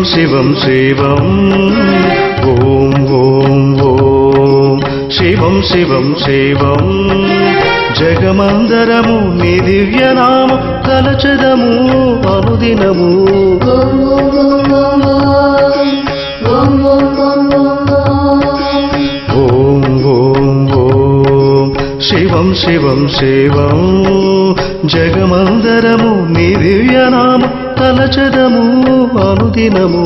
శివం శివం ఓం ఓం ఓం శివం శివం శివం జగమందరము నీ దివ్యనామ తలచెదము అనుదినము ఓం ఓం ఓం శివం శివం శివం జగమందరము నీ దివ్యనామ తలచెదము అనుదినము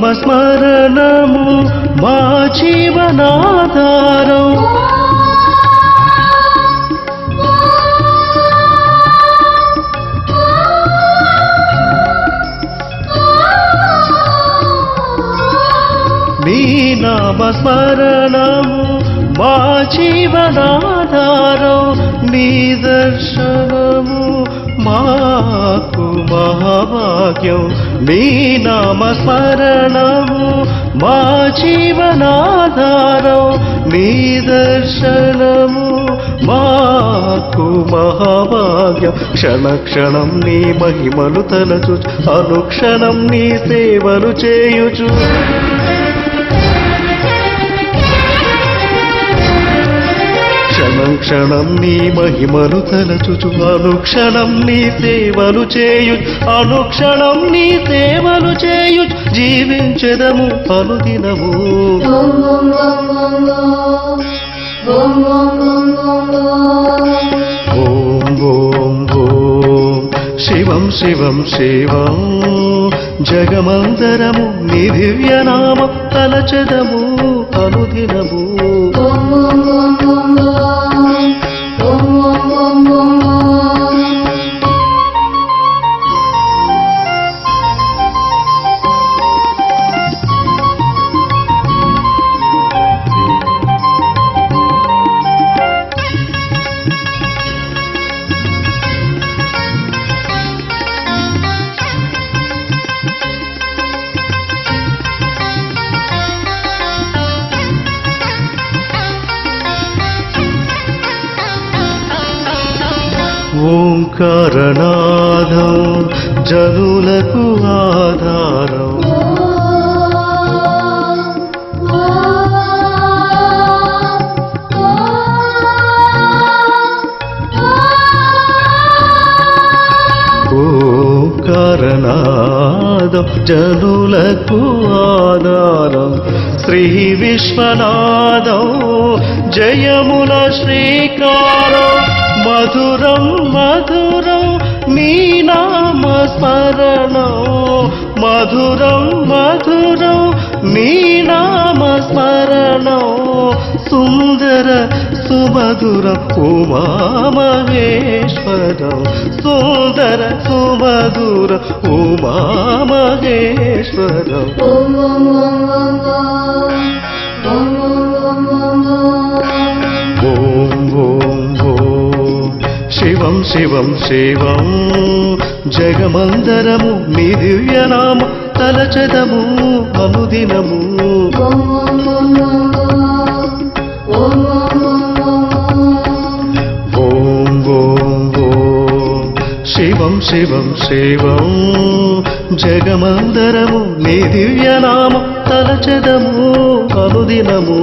నామస్మరణము మా జీవనాధారం నీ నామస్మరణము మా జీవనాధారం నీ దర్శనము మాకు మహాభాగ్యం నీ నామస్మరణము మా జీవనాధారం నీ దర్శనము మాకు మహాభాగ్యం క్షణ క్షణం నీ మహిమలు తలచు అనుక్షణం నీ సేవలు చేయుచు క్షణం నీ మహిమలు తలచుచు అనుక్షణం నీ సేవలు చేయు అనుక్షణం నీ సేవలు చేయు జీవించెదము అనుదినము ఓం ఓం ఓం శివం శివం శివం జగమందరము నీ దివ్యనామ తలచెదము అనుదినము ఓంకారనాదం జనులకు ఆధారం ఓంకారనాదం జనులకు ఆధారం శ్రీ విశ్వనాదం జయముల శ్రీకారం మధురం మధురం నీ నామస్మరణం మధురం మధురం నీ నామస్మరణం సుందర సుమధురం ఉమామహేశ్వరం సుందర సుమధురం ఉమామహేశ్వరం ఓం ఓం ఓం శివం శివం శివం జగమందరము నీ దివ్యనామ తలచెదము అనుదినము ఓం ఓం ఓం శివం శివం శివం జగమందరము నీ దివ్యనామ తలచెదము అనుదినము